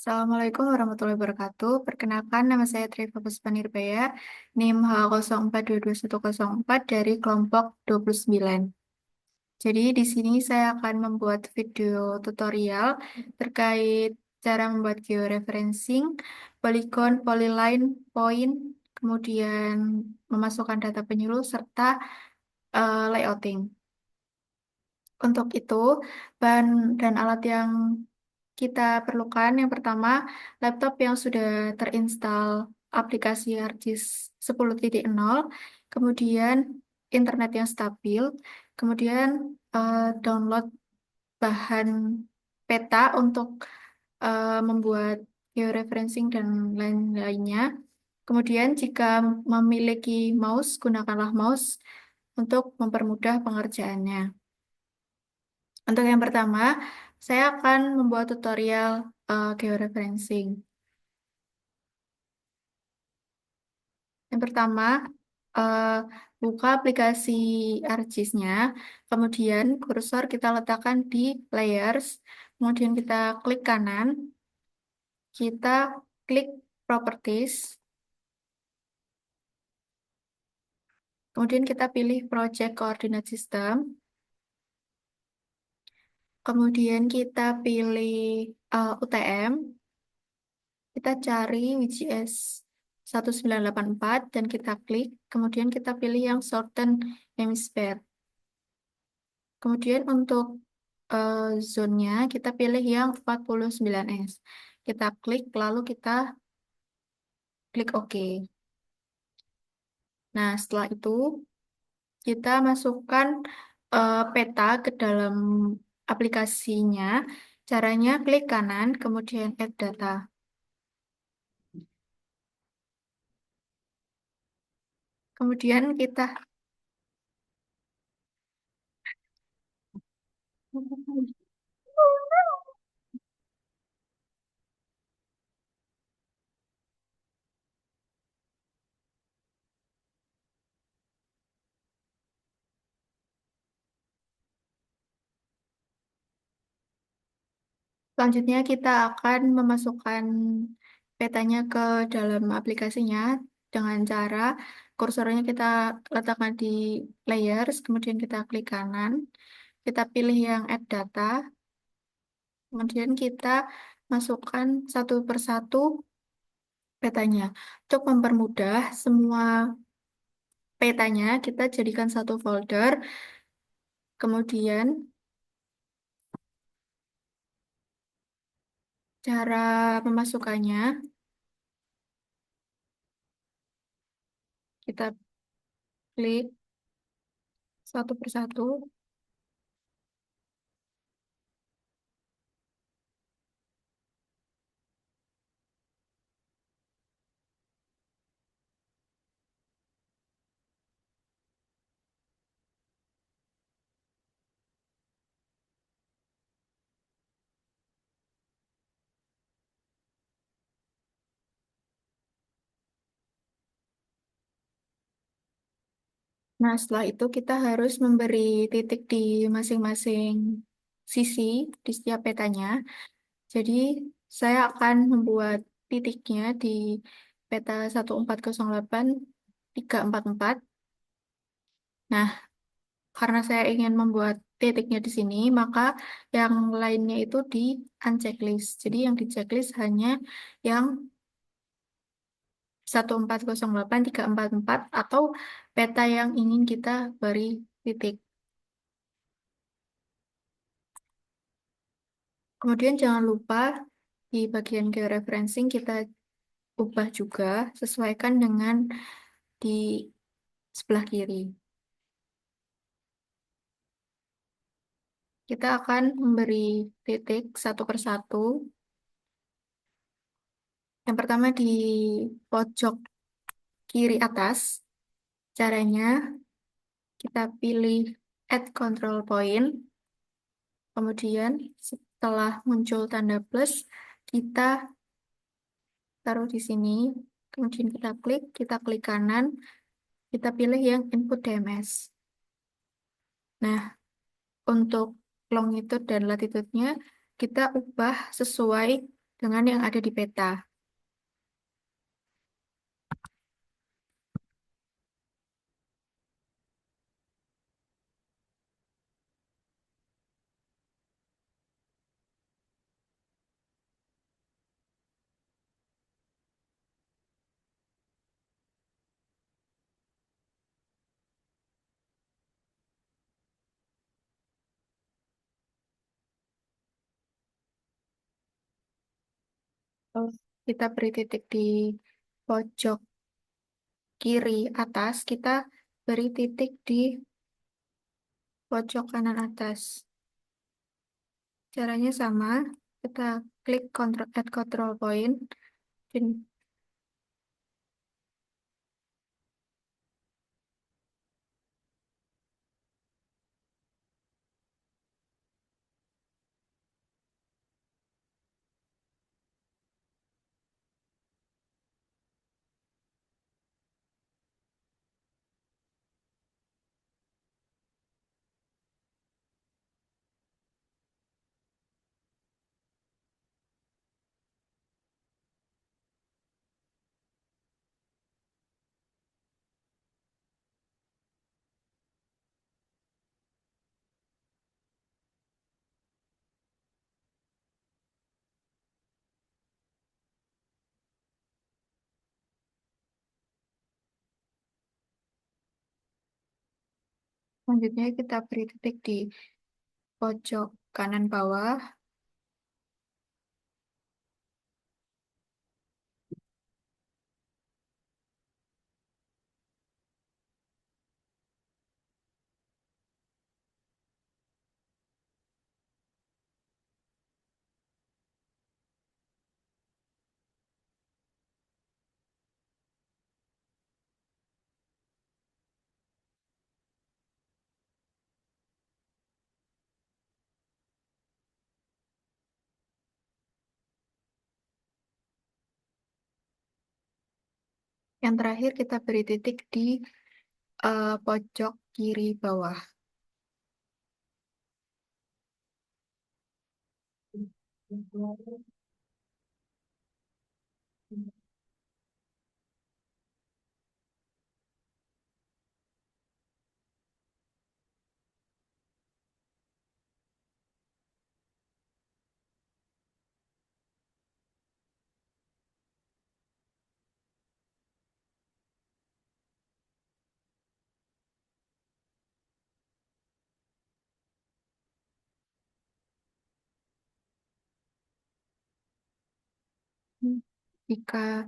Assalamualaikum warahmatullahi wabarakatuh. Perkenalkan, nama saya Triva Puspanirbaia, NIM H04221104 dari kelompok 29. Jadi di sini saya akan membuat video tutorial terkait cara membuat georeferencing, polygon, polyline, point, kemudian memasukkan data penyuluh, serta layouting. Untuk itu, bahan dan alat yang kita perlukan yang pertama, laptop yang sudah terinstall aplikasi ArcGIS 10.0, kemudian internet yang stabil, kemudian download bahan peta untuk membuat georeferencing dan lain-lainnya. Kemudian jika memiliki mouse, gunakanlah mouse untuk mempermudah pengerjaannya. Untuk yang pertama, saya akan membuat tutorial georeferencing. Yang pertama, eh, buka aplikasi ArcGIS-nya, kemudian kursor kita letakkan di layers, kemudian kita klik kanan, kita klik properties, kemudian kita pilih project coordinate system, kemudian kita pilih UTM, kita cari WGS 1984 dan kita klik, kemudian kita pilih yang Southern Hemisphere. Kemudian untuk eh, zone-nya kita pilih yang 49S. Kita klik, lalu kita klik OK. Nah, setelah itu kita masukkan peta ke dalam aplikasinya. Caranya klik kanan, kemudian add data. Kemudian kita selanjutnya kita akan memasukkan petanya ke dalam aplikasinya dengan cara kursornya kita letakkan di layers, kemudian kita klik kanan, kita pilih yang add data, kemudian kita masukkan satu persatu petanya. Untuk mempermudah semua petanya kita jadikan satu folder, kemudian cara memasukkannya kita klik satu persatu. Nah, setelah itu kita harus memberi titik di masing-masing sisi di setiap petanya. Jadi, saya akan membuat titiknya di peta 1408 344. Nah, karena saya ingin membuat titiknya di sini, maka yang lainnya itu di unchecklist. Jadi, yang di checklist hanya yang 1408 344 atau peta yang ingin kita beri titik. Kemudian jangan lupa di bagian georeferencing kita ubah juga, sesuaikan dengan di sebelah kiri. Kita akan memberi titik satu persatu. Yang pertama di pojok kiri atas. Caranya kita pilih add control point. Kemudian setelah muncul tanda plus, kita taruh di sini. Kemudian kita klik kanan, kita pilih yang input DMS. Nah, untuk longitude dan latitude-nya kita ubah sesuai dengan yang ada di peta. Terus kita beri titik di pojok kiri atas, kita beri titik di pojok kanan atas. Caranya sama, kita klik add control point. Dan selanjutnya kita beri titik di pojok kanan bawah. Yang terakhir kita beri titik di pojok kiri bawah. Jika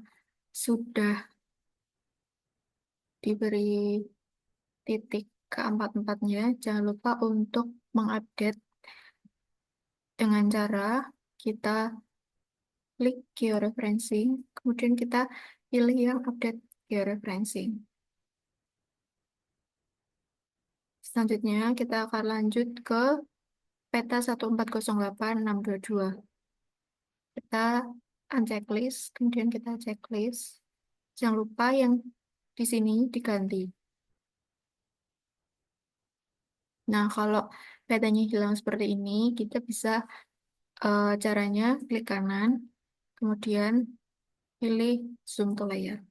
sudah diberi titik keempat-empatnya, jangan lupa untuk mengupdate dengan cara kita klik georeferencing, kemudian kita pilih yang update georeferencing. Selanjutnya, kita akan lanjut ke peta 1408622. Kita unchecklist, kemudian kita checklist. Jangan lupa yang di sini diganti. Nah, kalau petanya hilang seperti ini, kita bisa caranya klik kanan, kemudian pilih zoom to layer.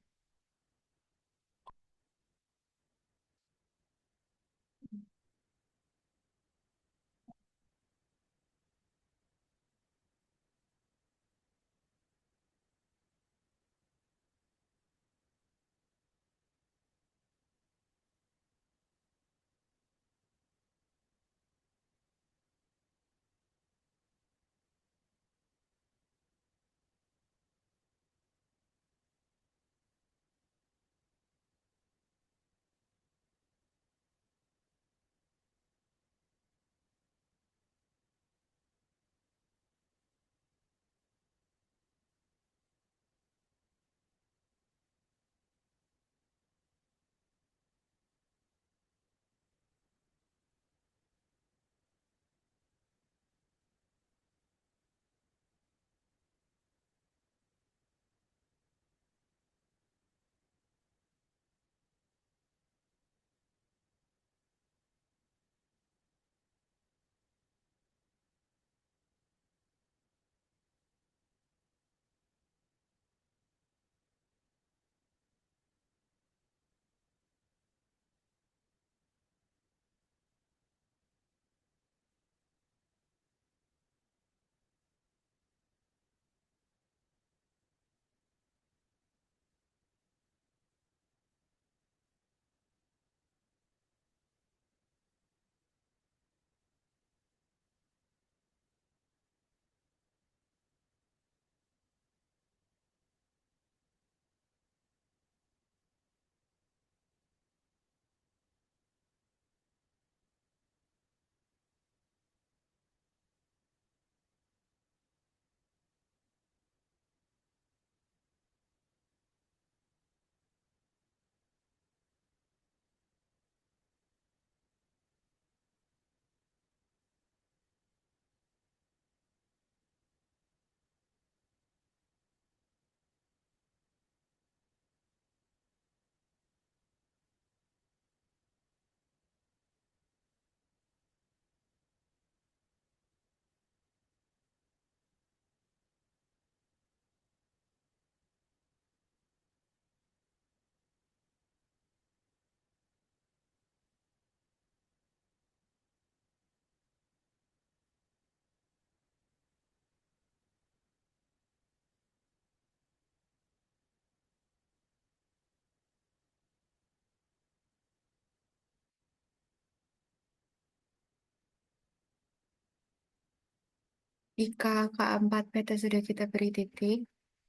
Jika keempat peta sudah kita beri titik,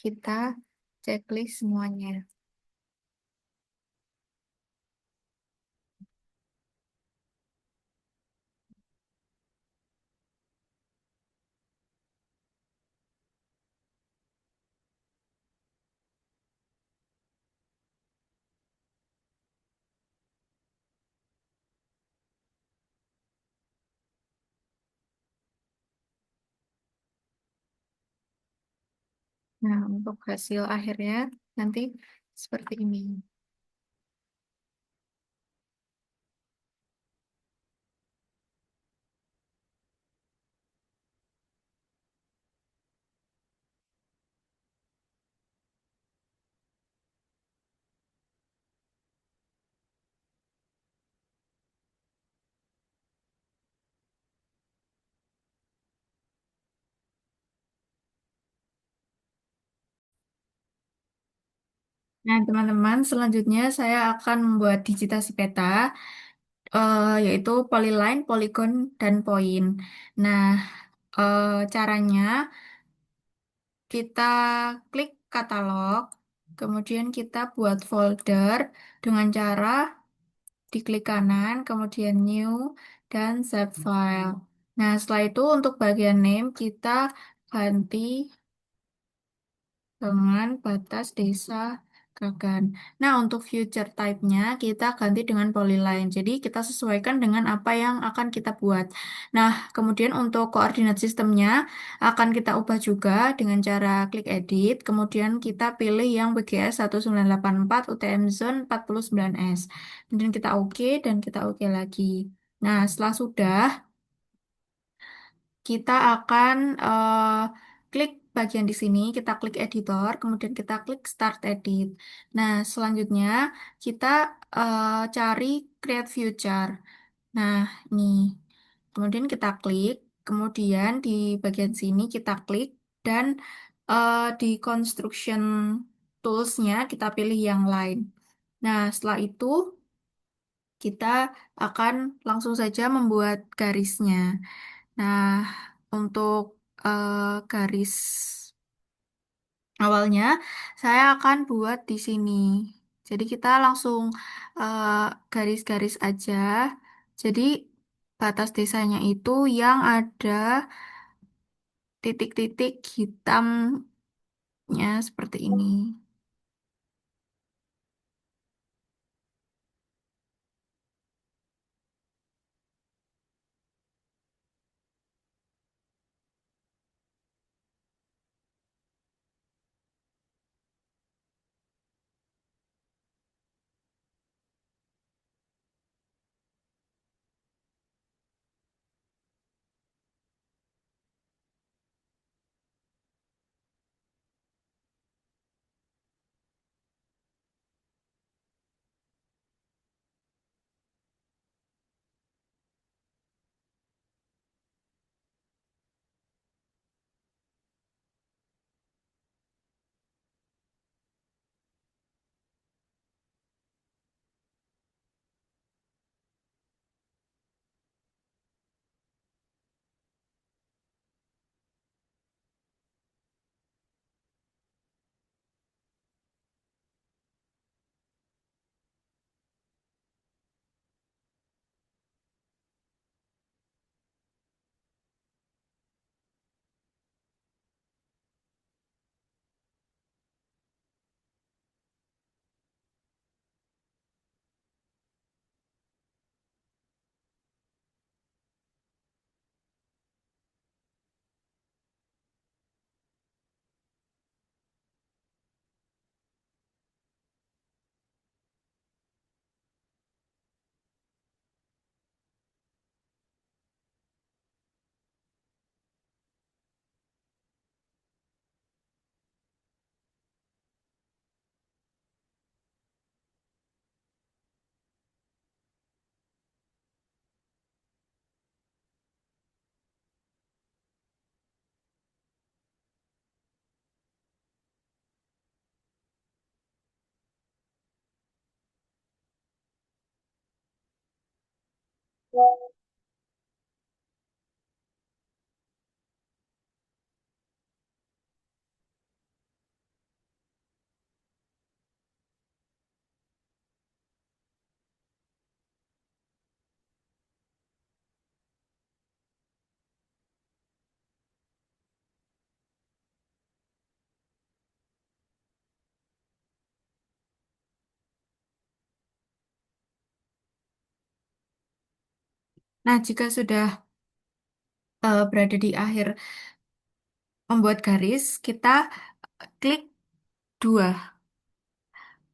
kita checklist semuanya. Nah, untuk hasil akhirnya nanti seperti ini. Nah, teman-teman, selanjutnya saya akan membuat digitasi peta, yaitu polyline, polygon, dan poin. Nah, caranya kita klik katalog, kemudian kita buat folder dengan cara diklik kanan, kemudian new, dan save file. Nah, setelah itu untuk bagian name kita ganti dengan batas desa Gagan. Nah, untuk future type-nya kita ganti dengan polyline. Jadi, kita sesuaikan dengan apa yang akan kita buat. Nah, kemudian untuk koordinat sistemnya akan kita ubah juga dengan cara klik edit. Kemudian kita pilih yang WGS 1984 UTM Zone 49S. Kemudian kita OK dan kita OK lagi. Nah, setelah sudah, kita akan klik bagian di sini, kita klik editor, kemudian kita klik start edit. Nah, selanjutnya kita cari create future. Nah, ini. Kemudian kita klik, kemudian di bagian sini kita klik dan di construction tools-nya kita pilih yang lain. Nah, setelah itu kita akan langsung saja membuat garisnya. Nah, untuk garis awalnya saya akan buat di sini. Jadi kita langsung eh, garis-garis aja. Jadi batas desanya itu yang ada titik-titik hitamnya seperti ini. Nah, jika sudah berada di akhir membuat garis, kita klik dua.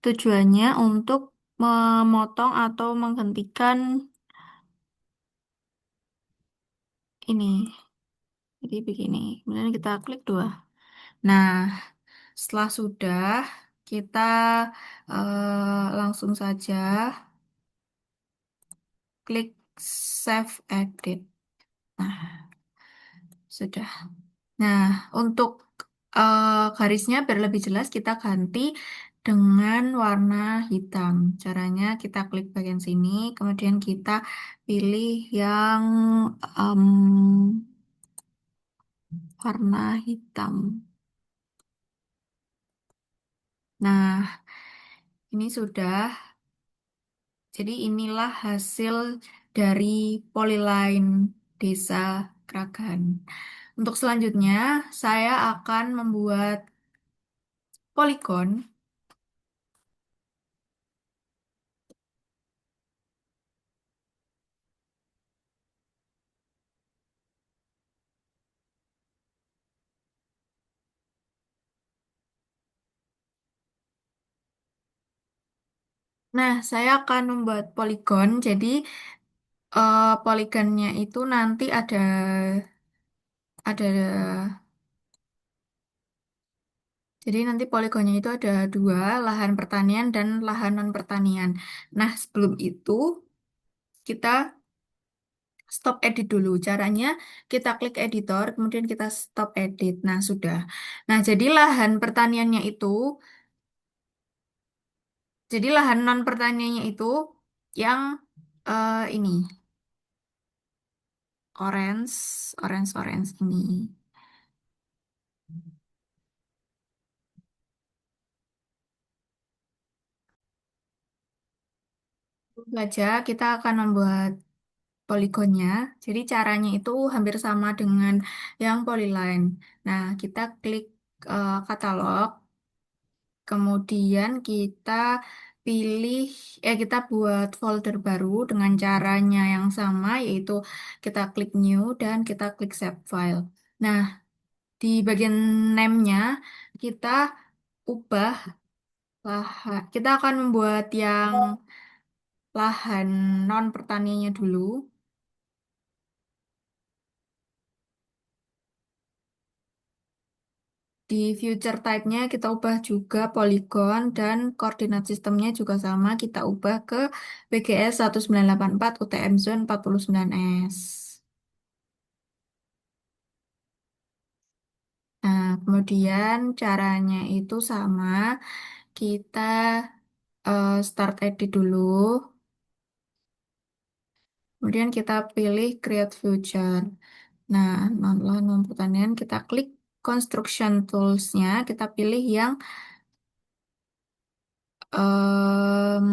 Tujuannya untuk memotong atau menghentikan ini. Jadi begini, kemudian kita klik dua. Nah, setelah sudah, kita langsung saja klik Save Edit. Nah, sudah. Nah, untuk garisnya biar lebih jelas, kita ganti dengan warna hitam. Caranya kita klik bagian sini, kemudian kita pilih yang em, warna hitam. Nah, ini sudah. Jadi inilah hasil dari Polyline Desa Kragan. Untuk selanjutnya, saya akan membuat poligon. Nah, saya akan membuat poligon. Jadi, poligonnya itu nanti ada. Jadi nanti poligonnya itu ada dua, lahan pertanian dan lahan non pertanian. Nah, sebelum itu kita stop edit dulu. Caranya kita klik editor, kemudian kita stop edit. Nah, sudah. Nah, jadi lahan non pertaniannya itu yang ini orange ini. Tentu saja kita akan membuat poligonnya. Jadi caranya itu hampir sama dengan yang polyline. Nah, kita klik katalog, kemudian kita buat folder baru dengan caranya yang sama, yaitu kita klik new dan kita klik save file. Nah, di bagian name-nya kita ubah lahan. Kita akan membuat yang lahan non pertaniannya dulu. Di future type-nya kita ubah juga polygon dan koordinat sistemnya juga sama. Kita ubah ke BGS 1984 UTM Zone 49S. Nah, kemudian caranya itu sama. Kita start edit dulu. Kemudian kita pilih create future. Nah, non pertanian kita klik construction tools-nya. Kita pilih yang em,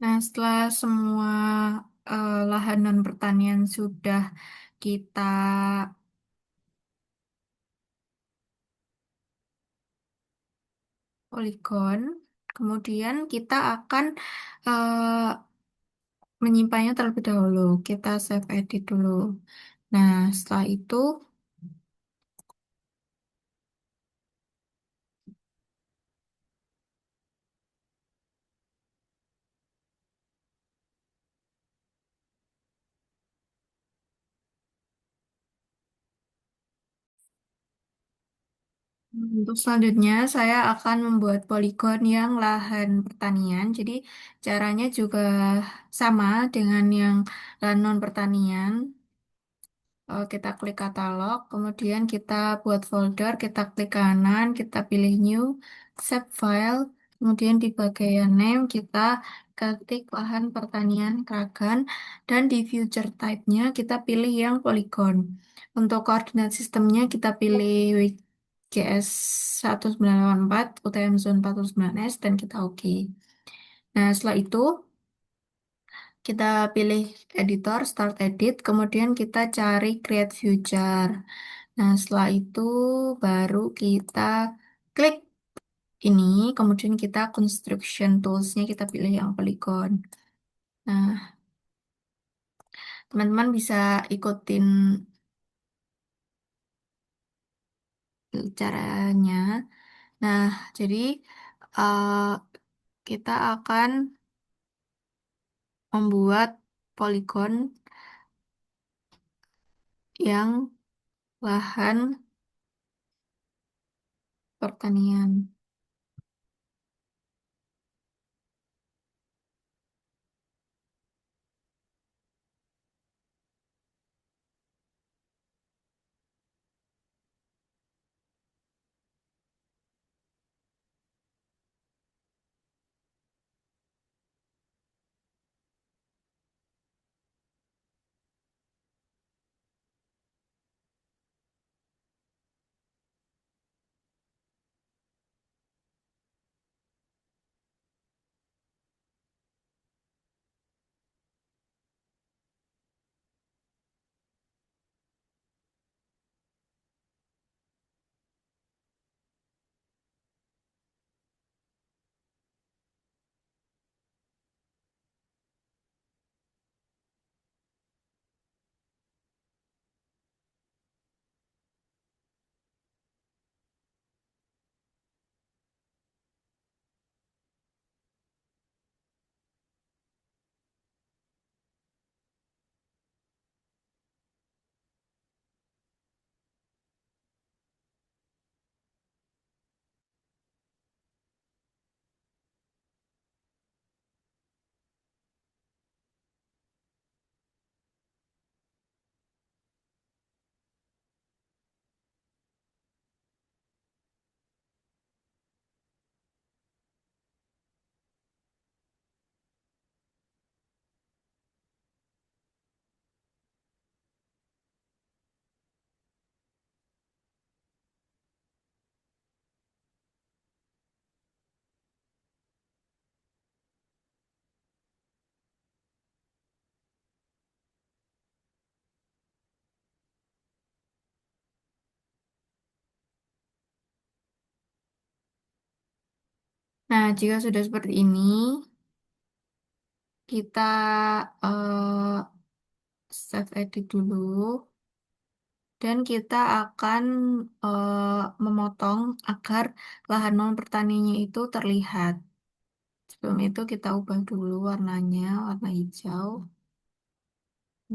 Nah, setelah semua lahan non pertanian sudah kita poligon, kemudian kita akan eh, menyimpannya terlebih dahulu. Kita save edit dulu. Nah, setelah itu untuk selanjutnya saya akan membuat poligon yang lahan pertanian. Jadi caranya juga sama dengan yang lahan non pertanian. Kita klik katalog, kemudian kita buat folder, kita klik kanan, kita pilih new, save file, kemudian di bagian name kita ketik lahan pertanian Kragan, dan di future type-nya kita pilih yang polygon. Untuk koordinat sistemnya kita pilih WGS 1984, UTM Zone 49S, dan kita oke. Nah, setelah itu kita pilih editor, start edit, kemudian kita cari create future. Nah, setelah itu baru kita klik ini, kemudian kita construction tools-nya kita pilih yang polygon. Nah, teman-teman bisa ikutin caranya. Nah, jadi eh, kita akan membuat polygon yang lahan pertanian. Nah, jika sudah seperti ini, kita Save edit dulu. Dan kita akan memotong agar lahan non pertaniannya itu terlihat. Sebelum itu kita ubah dulu warnanya, warna hijau.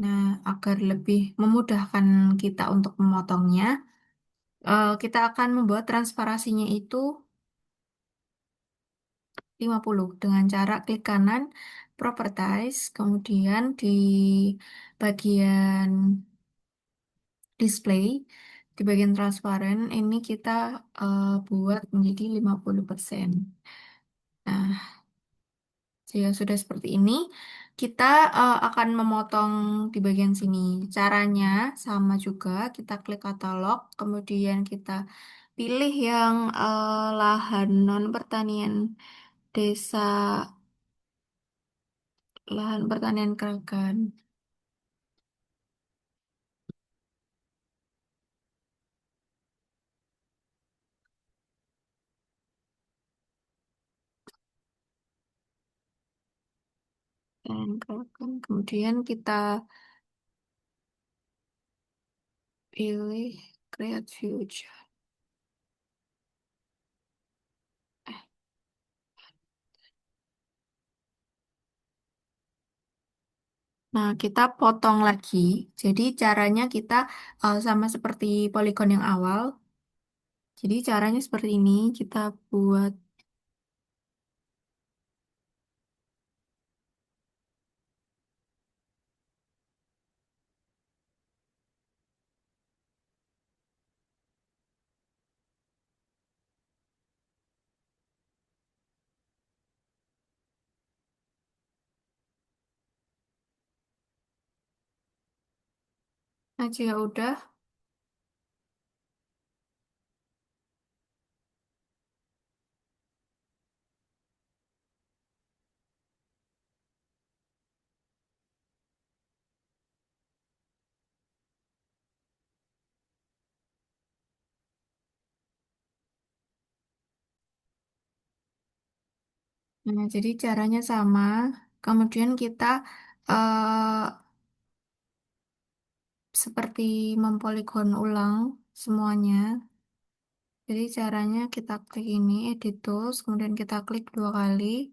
Nah, agar lebih memudahkan kita untuk memotongnya, kita akan membuat transparasinya itu 50 dengan cara klik kanan, Properties, kemudian di bagian display, di bagian transparan, ini kita buat menjadi 50%. Nah, jika sudah seperti ini, kita akan memotong di bagian sini. Caranya sama juga, kita klik katalog, kemudian kita pilih yang lahan non pertanian desa, lahan pertanian Kragan. Dan kemudian kita pilih Create Future. Nah, kita potong lagi. Jadi caranya kita sama seperti poligon yang awal. Jadi caranya seperti ini. Kita buat, nah jika udah, nah jadi caranya sama. Kemudian kita eh, seperti mempoligon ulang semuanya. Jadi caranya kita klik ini, Edit Tools, kemudian kita klik dua kali.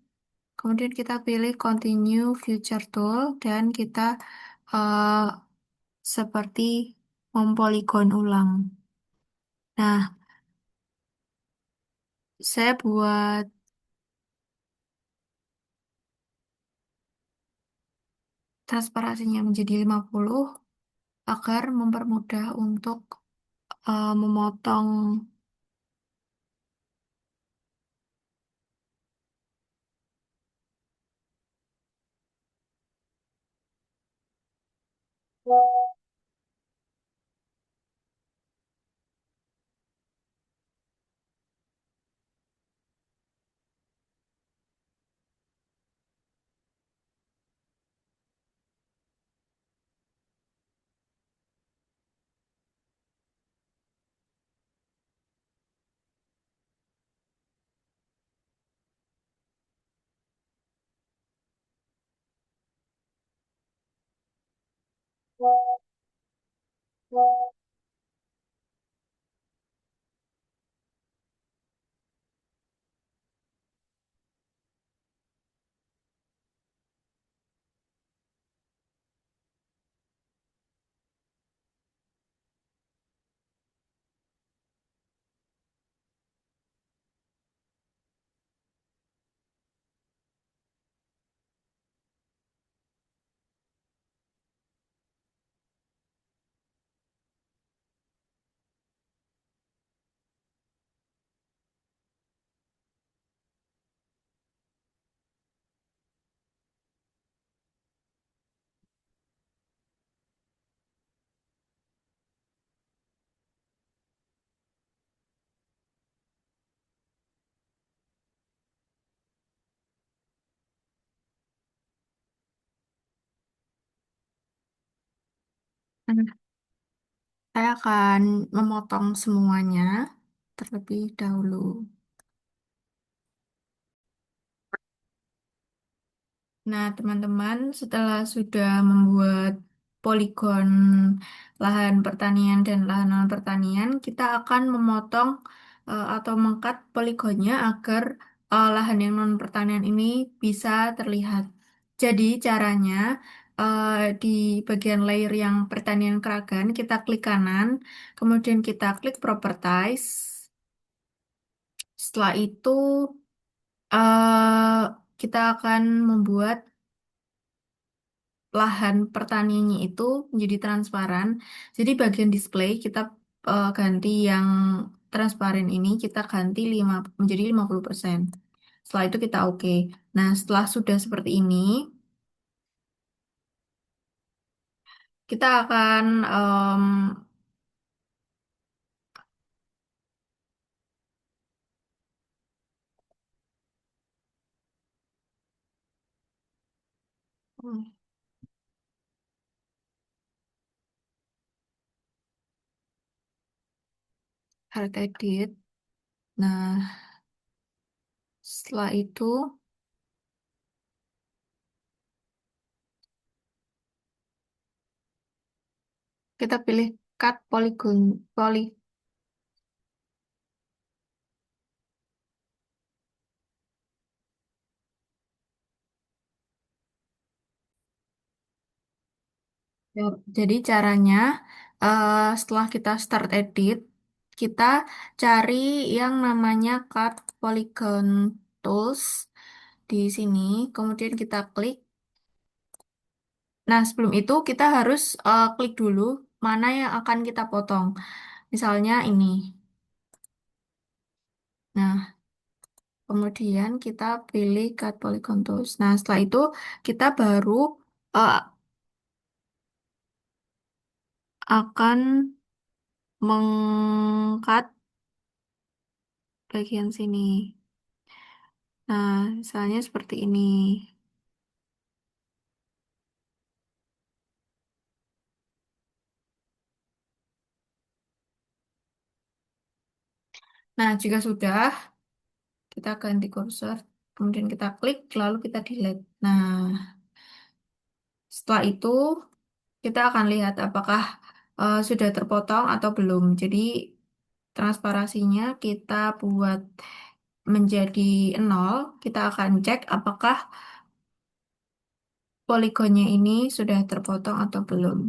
Kemudian kita pilih Continue Future Tool dan kita eh, seperti mempoligon ulang. Nah, saya buat transparasinya menjadi 50 agar mempermudah untuk memotong. Nah, saya akan memotong semuanya terlebih dahulu. Nah, teman-teman, setelah sudah membuat poligon lahan pertanian dan lahan non pertanian, kita akan memotong atau mengkat poligonnya agar lahan yang non pertanian ini bisa terlihat. Jadi caranya di bagian layer yang pertanian keragan kita klik kanan, kemudian kita klik properties. Setelah itu kita akan membuat lahan pertaniannya itu menjadi transparan. Jadi bagian display kita ganti yang transparan ini kita ganti 5 menjadi 50%. Setelah itu kita oke. Nah, setelah sudah seperti ini, kita akan hard edit. Nah, setelah itu kita pilih cut polygon poly. Ya, jadi caranya setelah kita start edit, kita cari yang namanya cut polygon tools di sini, kemudian kita klik. Nah, sebelum itu kita harus klik dulu mana yang akan kita potong. Misalnya ini. Nah, kemudian kita pilih cut polygon tools. Nah, setelah itu kita baru eh, akan mengkat bagian sini. Nah, misalnya seperti ini. Nah, jika sudah, kita ganti kursor, kemudian kita klik, lalu kita delete. Nah, setelah itu kita akan lihat apakah sudah terpotong atau belum. Jadi, transparasinya kita buat menjadi 0, kita akan cek apakah poligonnya ini sudah terpotong atau belum.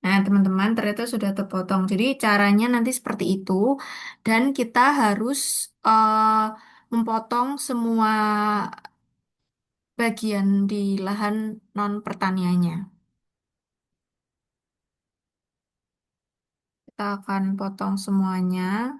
Nah, teman-teman, ternyata sudah terpotong. Jadi, caranya nanti seperti itu. Dan kita harus memotong semua bagian di lahan non pertaniannya. Kita akan potong semuanya.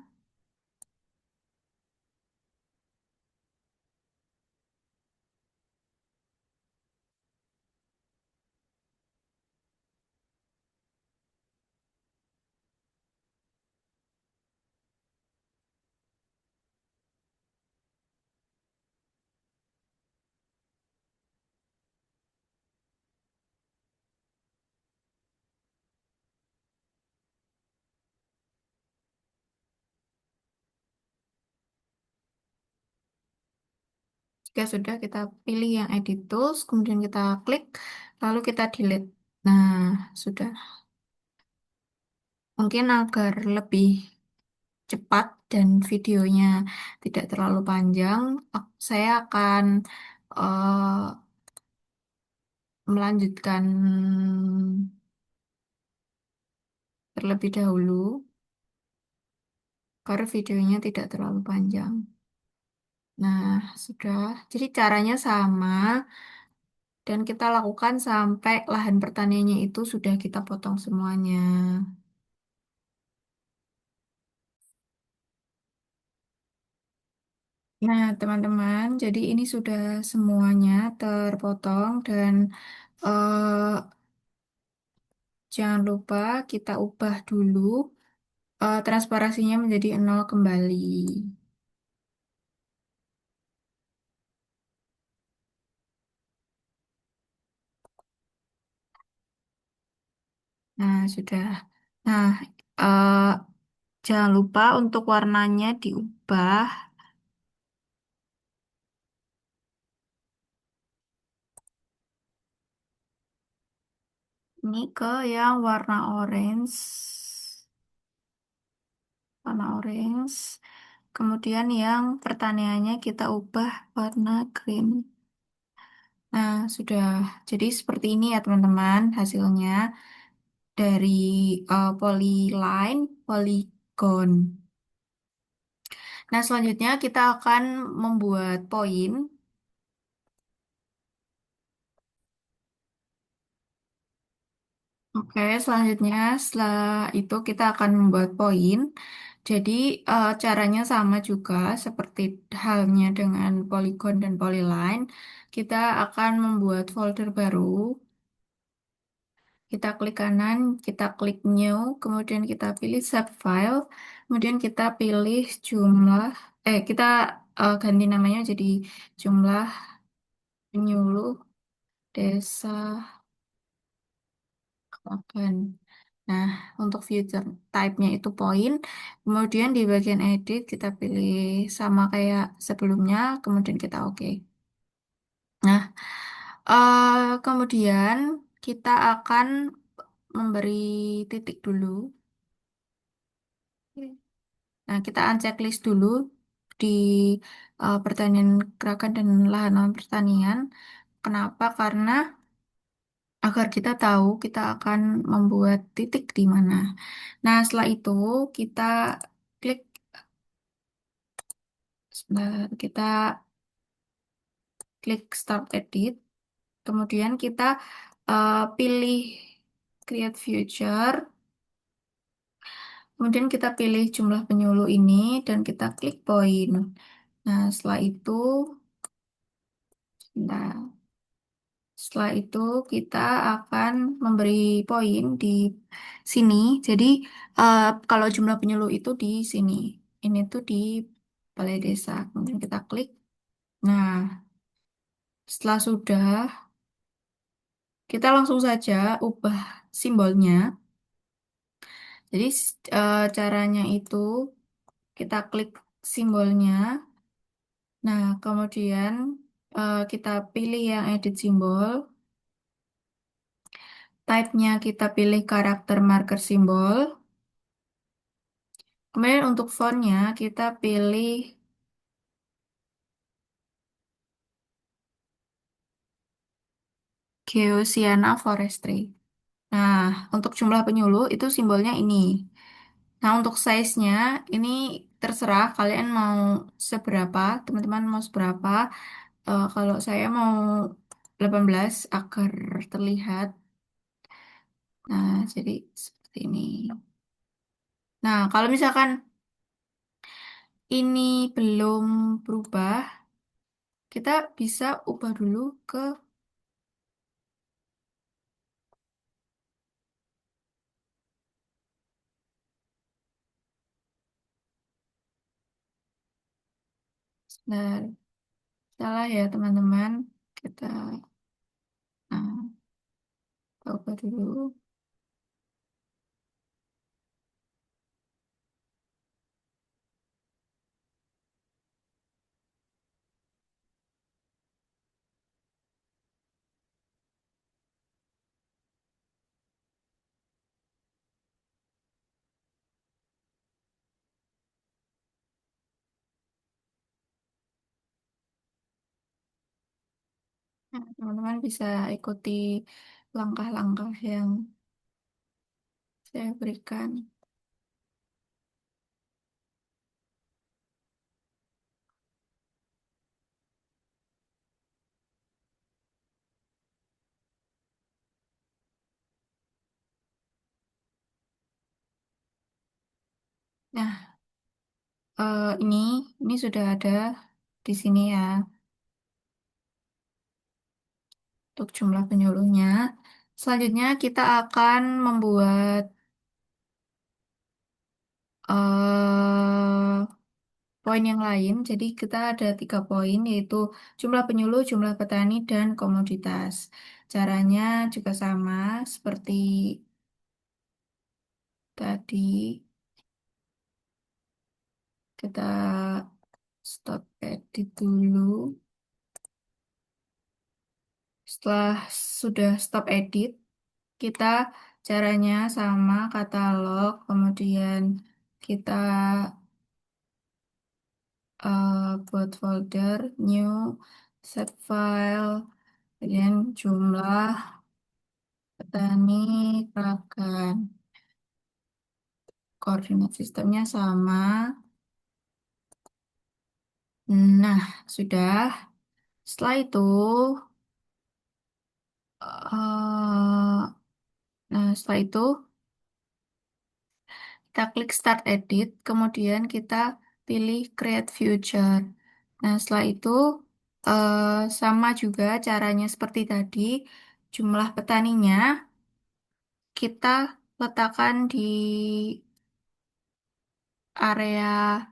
Jika sudah, kita pilih yang edit tools, kemudian kita klik, lalu kita delete. Nah, sudah. Mungkin agar lebih cepat dan videonya tidak terlalu panjang, saya akan eh, melanjutkan terlebih dahulu karena videonya tidak terlalu panjang. Nah, sudah. Jadi caranya sama dan kita lakukan sampai lahan pertaniannya itu sudah kita potong semuanya. Nah, teman-teman, jadi ini sudah semuanya terpotong dan eh, jangan lupa kita ubah dulu transparasinya menjadi 0 kembali. Nah, sudah. Nah, eh, jangan lupa untuk warnanya diubah. Ini ke yang warna orange. Warna orange. Kemudian yang pertaniannya kita ubah warna green. Nah, sudah. Jadi seperti ini ya teman-teman hasilnya dari polyline, polygon. Nah, selanjutnya kita akan membuat poin. Oke, selanjutnya setelah itu kita akan membuat poin. Jadi caranya sama juga seperti halnya dengan polygon dan polyline. Kita akan membuat folder baru. Kita klik kanan, kita klik new, kemudian kita pilih save file, kemudian kita pilih jumlah, kita ganti namanya jadi jumlah penyuluh desa Klaten. Nah, untuk future type-nya itu poin. Kemudian di bagian edit kita pilih sama kayak sebelumnya, kemudian kita oke. Nah, kemudian kita akan memberi titik dulu. Nah, kita unchecklist dulu di pertanian gerakan dan lahan pertanian. Kenapa? Karena agar kita tahu kita akan membuat titik di mana. Nah, setelah itu kita klik, sebentar, kita klik Start Edit. Kemudian kita pilih Create Future. Kemudian kita pilih jumlah penyuluh ini dan kita klik poin. Nah, nah, setelah itu kita akan memberi poin di sini. Jadi kalau jumlah penyuluh itu di sini. Ini tuh di Balai Desa. Kemudian kita klik. Nah, setelah sudah, kita langsung saja ubah simbolnya. Jadi caranya itu kita klik simbolnya. Nah, kemudian kita pilih yang edit simbol. Type-nya kita pilih karakter marker simbol. Kemudian untuk fontnya kita pilih Gaussiana Forestry. Nah, untuk jumlah penyuluh itu simbolnya ini. Nah, untuk size-nya ini terserah kalian mau seberapa, teman-teman mau seberapa. Kalau saya mau 18 agar terlihat. Nah, jadi seperti ini. Nah, kalau misalkan ini belum berubah, kita bisa ubah dulu ke nah, salah ya teman-teman. Kita nah, ubah dulu. Nah, teman-teman bisa ikuti langkah-langkah yang saya berikan. Nah, ini sudah ada di sini ya untuk jumlah penyuluhnya. Selanjutnya kita akan membuat eh poin yang lain. Jadi kita ada 3 poin yaitu jumlah penyuluh, jumlah petani, dan komoditas. Caranya juga sama seperti tadi. Kita stop edit dulu. Setelah sudah stop edit, Kita caranya sama katalog, kemudian kita buat folder, new, set file, kemudian jumlah petani Kragan. Koordinat sistemnya sama. Nah, sudah. Setelah itu, setelah itu kita klik Start Edit, kemudian kita pilih Create Future. Nah, setelah itu sama juga caranya seperti tadi, jumlah petaninya kita letakkan di area.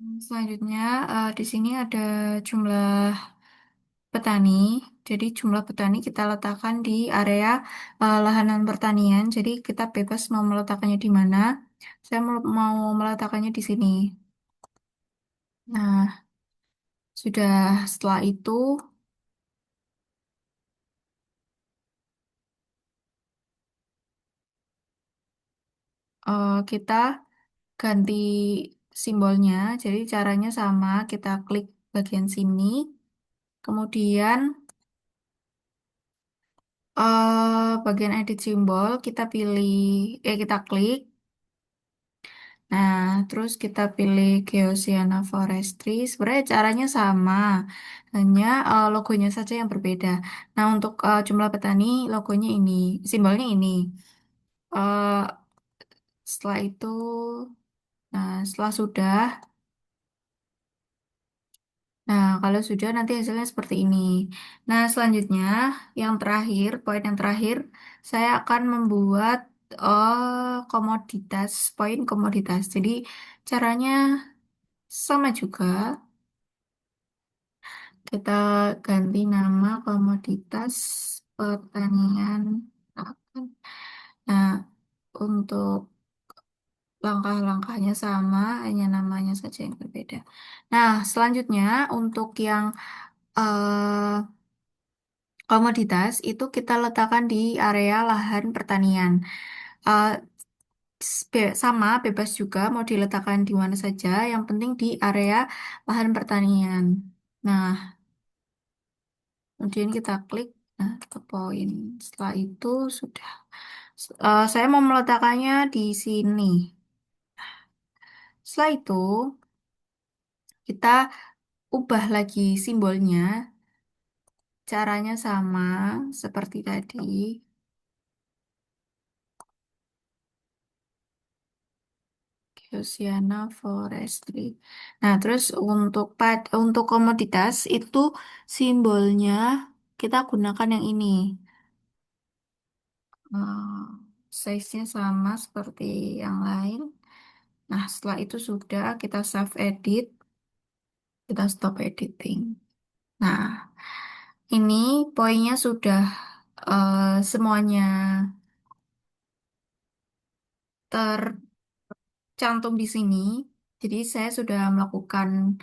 Selanjutnya, di sini ada jumlah petani. Jadi jumlah petani kita letakkan di area lahanan pertanian. Jadi kita bebas mau meletakkannya di mana. Saya mau meletakkannya di sini. Nah, sudah setelah itu kita ganti simbolnya. Jadi caranya sama, kita klik bagian sini. Kemudian bagian edit simbol kita pilih, kita klik. Nah, terus kita pilih Geosiana Forestry. Sebenarnya caranya sama, hanya logonya saja yang berbeda. Nah, untuk jumlah petani, logonya ini, simbolnya ini. Eh, setelah itu, setelah sudah, nah kalau sudah nanti hasilnya seperti ini. Nah, selanjutnya, yang terakhir, poin yang terakhir, saya akan membuat komoditas, poin komoditas. Jadi, caranya sama juga. Kita ganti nama komoditas pertanian akan. Nah, untuk langkah-langkahnya sama, hanya namanya saja yang berbeda. Nah, selanjutnya untuk yang eh, komoditas itu kita letakkan di area lahan pertanian. Eh, sama, bebas juga mau diletakkan di mana saja, yang penting di area lahan pertanian. Nah, kemudian kita klik ke poin. Setelah itu sudah. Saya mau meletakkannya di sini. Setelah itu kita ubah lagi simbolnya. Caranya sama seperti tadi. Oceana Forestry. Nah, terus untuk komoditas itu simbolnya kita gunakan yang ini. Eh, Size-nya sama seperti yang lain. Nah, setelah itu sudah kita save edit, kita stop editing. Nah, ini poinnya sudah semuanya tercantum di sini. Jadi saya sudah melakukan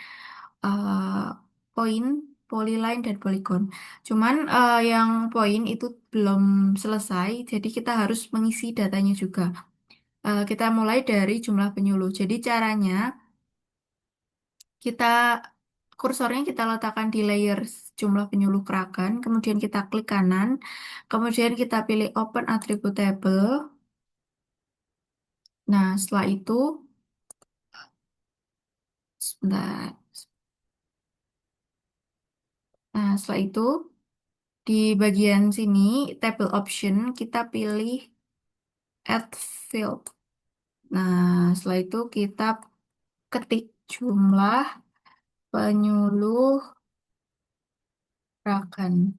eh, poin, polyline, dan polygon. Cuman yang poin itu belum selesai, jadi kita harus mengisi datanya juga. Kita mulai dari jumlah penyuluh. Jadi caranya kita kursornya kita letakkan di layer jumlah penyuluh Kraken, kemudian kita klik kanan, kemudian kita pilih Open Attribute Table. Nah, setelah itu, sebentar. Nah, setelah itu di bagian sini table option kita pilih Add Field. Nah, setelah itu kita ketik jumlah penyuluh Kraken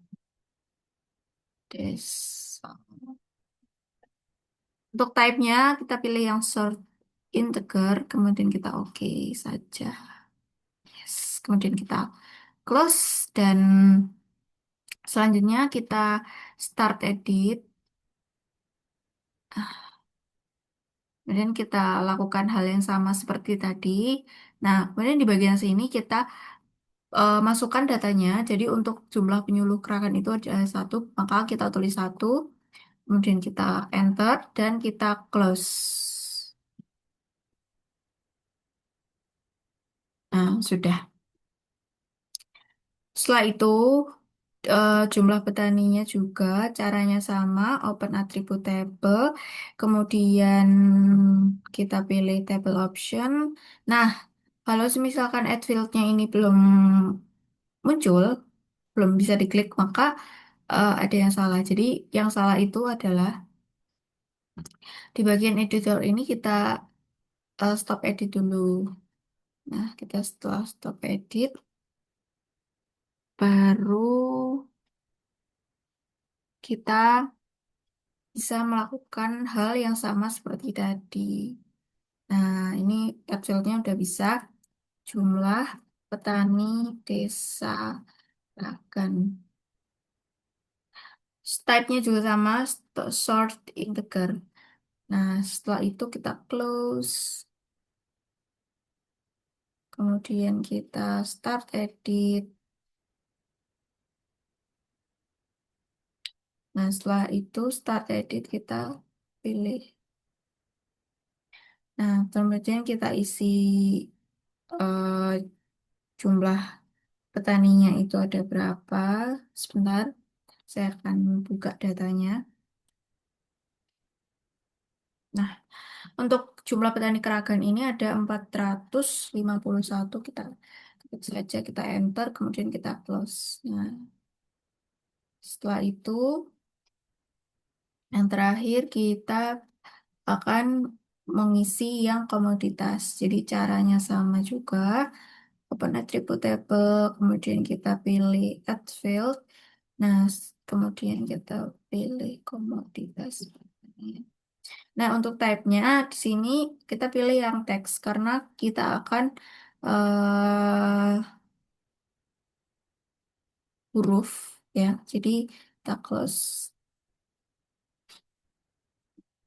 desa. Untuk type-nya kita pilih yang short integer, kemudian kita oke saja. Yes. Kemudian kita close dan selanjutnya kita start edit. Kemudian kita lakukan hal yang sama seperti tadi. Nah, kemudian di bagian sini kita masukkan datanya. Jadi untuk jumlah penyuluh gerakan itu ada satu, maka kita tulis satu, kemudian kita enter dan kita close. Nah, sudah. Setelah itu jumlah petaninya juga caranya sama, open attribute table, kemudian kita pilih table option. Nah, kalau misalkan add field-nya ini belum muncul, belum bisa diklik, maka ada yang salah. Jadi yang salah itu adalah di bagian editor ini kita stop edit dulu. Nah, kita setelah stop edit, baru kita bisa melakukan hal yang sama seperti tadi. Nah, ini Excelnya udah bisa jumlah petani desa Ragan. Type-nya juga sama, sort integer. Nah, setelah itu kita close. Kemudian kita start edit. Nah, setelah itu start edit kita pilih. Nah, kemudian kita isi eh, jumlah petaninya itu ada berapa. Sebentar, saya akan buka datanya. Nah, untuk jumlah petani keragan ini ada 451. Kita ketik saja, kita enter, kemudian kita close. Nah, setelah itu, yang terakhir kita akan mengisi yang komoditas. Jadi caranya sama juga. Open attribute table, kemudian kita pilih add field. Nah, kemudian kita pilih komoditas. Nah, untuk type-nya di sini kita pilih yang teks karena kita akan huruf ya. Jadi kita close,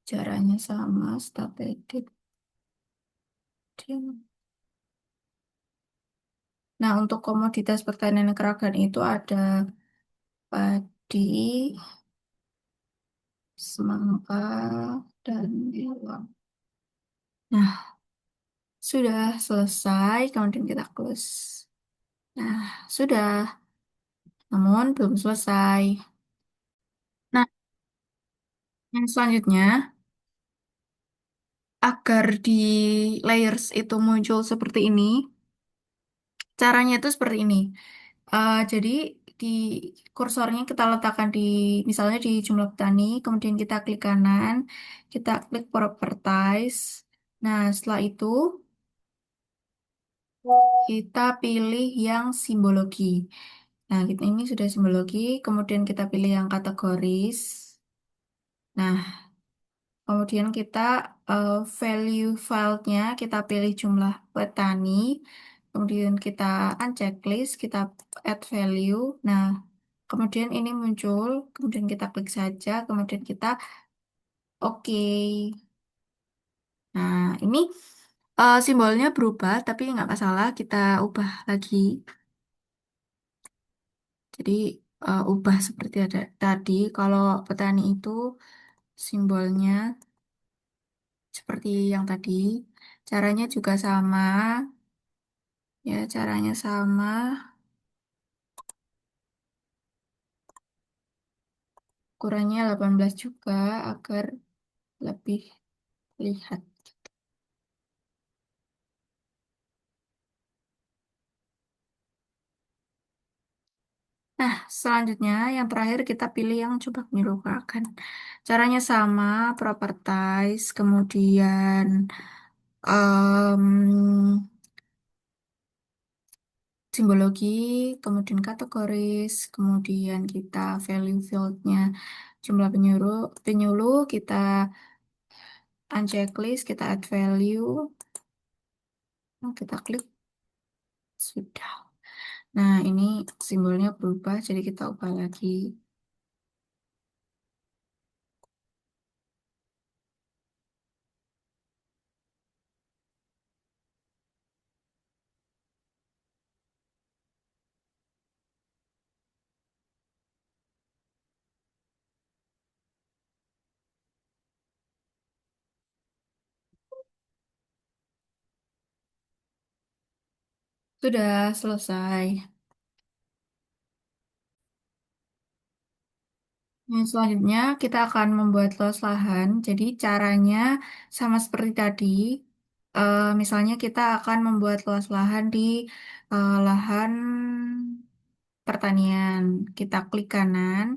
caranya sama, start edit. Nah, untuk komoditas pertanian keragan itu ada padi, semangka, dan bawang. Nah, sudah selesai, kemudian kita close. Nah, sudah, namun belum selesai. Nah, yang selanjutnya, agar di layers itu muncul seperti ini, caranya itu seperti ini. Jadi, di kursornya kita letakkan di, misalnya di jumlah petani, kemudian kita klik kanan, kita klik properties. Nah, setelah itu, kita pilih yang simbologi. Nah, ini sudah simbologi, kemudian kita pilih yang kategoris. Nah, kemudian kita value filenya, kita pilih jumlah petani, kemudian kita uncheck list, kita add value. Nah, kemudian ini muncul, kemudian kita klik saja, kemudian kita oke. Nah, ini simbolnya berubah, tapi nggak masalah, kita ubah lagi. Jadi ubah seperti ada tadi. Kalau petani itu simbolnya seperti yang tadi. Caranya juga sama. Ya, caranya sama. Ukurannya 18 juga agar lebih lihat. Nah, selanjutnya yang terakhir kita pilih yang coba menyuruhkan. Caranya sama, properties, kemudian em, simbologi, kemudian kategoris, kemudian kita value fieldnya jumlah penyuluh, penyuluh kita uncheck list, kita add value, nah, kita klik sudah. Nah, ini simbolnya berubah, jadi kita ubah lagi. Sudah selesai. Yang selanjutnya kita akan membuat luas lahan. Jadi caranya sama seperti tadi. Misalnya kita akan membuat luas lahan di lahan pertanian. Kita klik kanan,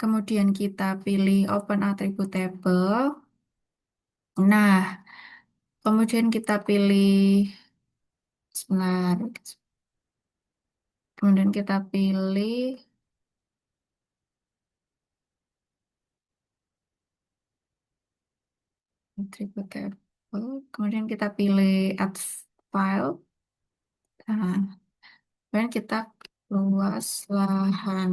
kemudian kita pilih Open Attribute Table. Nah, kemudian kita pilih sebentar. Kemudian kita pilih Attribute Table. Kemudian kita pilih Add File. Nah, kemudian kita luas lahan.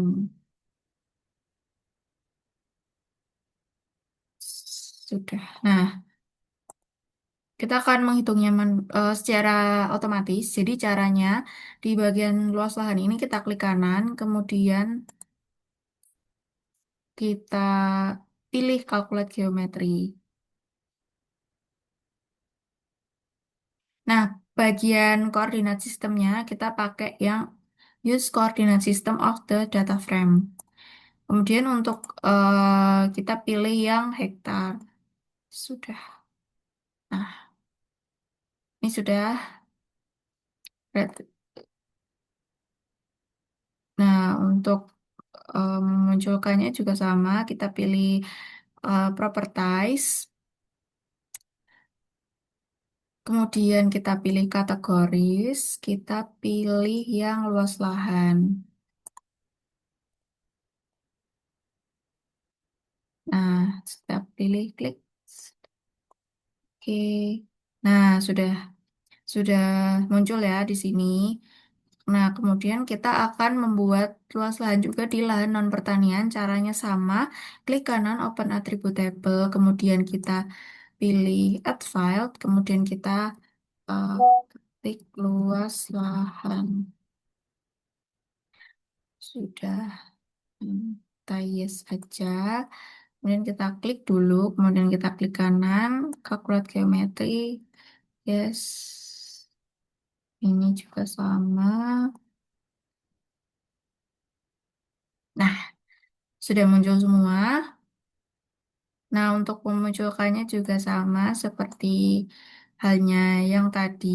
Sudah. Nah, kita akan menghitungnya secara otomatis. Jadi caranya di bagian luas lahan ini kita klik kanan, kemudian kita pilih Calculate Geometry. Nah, bagian koordinat sistemnya kita pakai yang Use Coordinate System of the Data Frame. Kemudian untuk kita pilih yang hektar. Sudah. Nah, ini sudah. Berarti- Nah, untuk memunculkannya juga sama. Kita pilih Properties. Kemudian kita pilih kategoris. Kita pilih yang luas lahan. Nah, kita pilih klik. Oke. Nah, sudah muncul ya di sini. Nah, kemudian kita akan membuat luas lahan juga di lahan non pertanian. Caranya sama. Klik kanan Open Attribute Table, kemudian kita pilih Add File, kemudian kita eh, klik luas lahan. Sudah, kita yes aja. Kemudian kita klik dulu, kemudian kita klik kanan, Calculate Geometry. Yes, ini juga sama. Nah, sudah muncul semua. Nah, untuk memunculkannya juga sama seperti halnya yang tadi.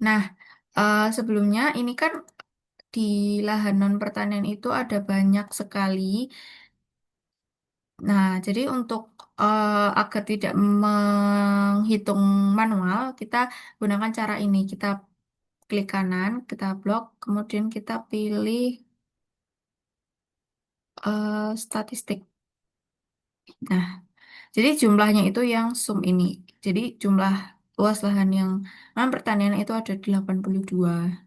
Nah, sebelumnya ini kan di lahan non pertanian itu ada banyak sekali. Nah, jadi untuk agar tidak menghitung manual, kita gunakan cara ini. Kita klik kanan, kita blok, kemudian kita pilih statistik. Nah, jadi jumlahnya itu yang sum ini. Jadi jumlah luas lahan yang non pertanian itu ada 82.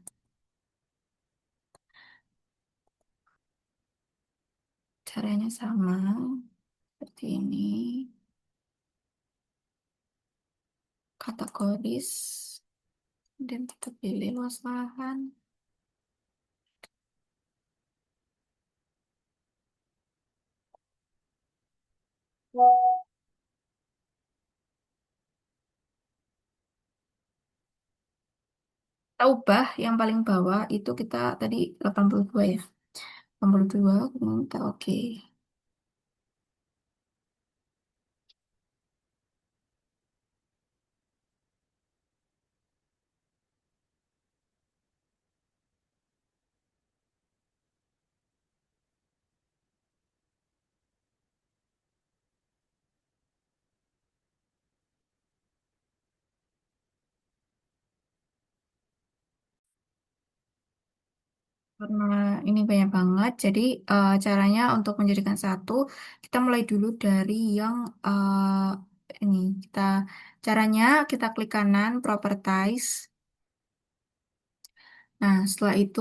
Caranya sama seperti ini. Kategoris. Dan kita pilih luas lahan. Kita ubah yang paling bawah itu kita tadi 82 ya. 82, kemudian kita oke. Karena ini banyak banget, jadi caranya untuk menjadikan satu, kita mulai dulu dari yang ini. Caranya kita klik kanan, Properties. Nah, setelah itu,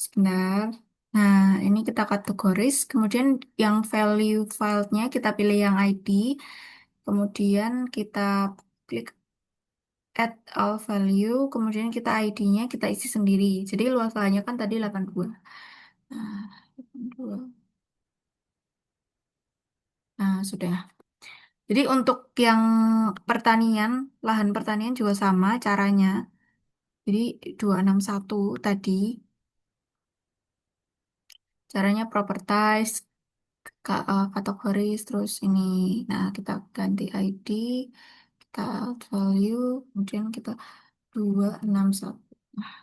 sebentar. Nah, ini kita kategoris, kemudian yang value filenya kita pilih yang ID, kemudian kita klik Add all value, kemudian kita ID-nya kita isi sendiri. Jadi luas lahannya kan tadi 82. Nah, 82. Nah, sudah. Jadi untuk yang pertanian, lahan pertanian juga sama caranya. Jadi 261 tadi, caranya properties, kategoris, terus ini. Nah, kita ganti ID, kita value, kemudian kita 261. Nah,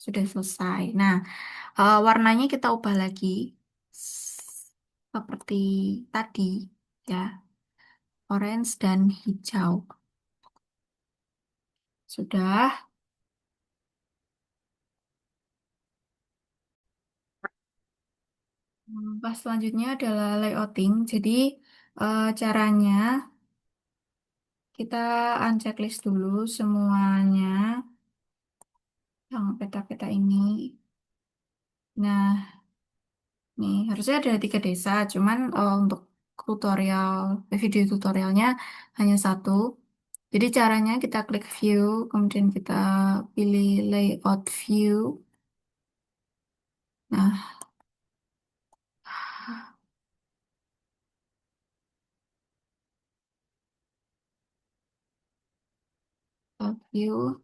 sudah selesai. Nah, warnanya kita ubah lagi seperti tadi, ya, orange dan hijau. Sudah. Pas selanjutnya adalah layouting. Jadi, caranya kita unchecklist dulu semuanya yang peta-peta ini. Nah, nih harusnya ada 3 desa, cuman untuk tutorial, video tutorialnya hanya satu. Jadi caranya kita klik view, kemudian kita pilih layout view. Nah, layout view.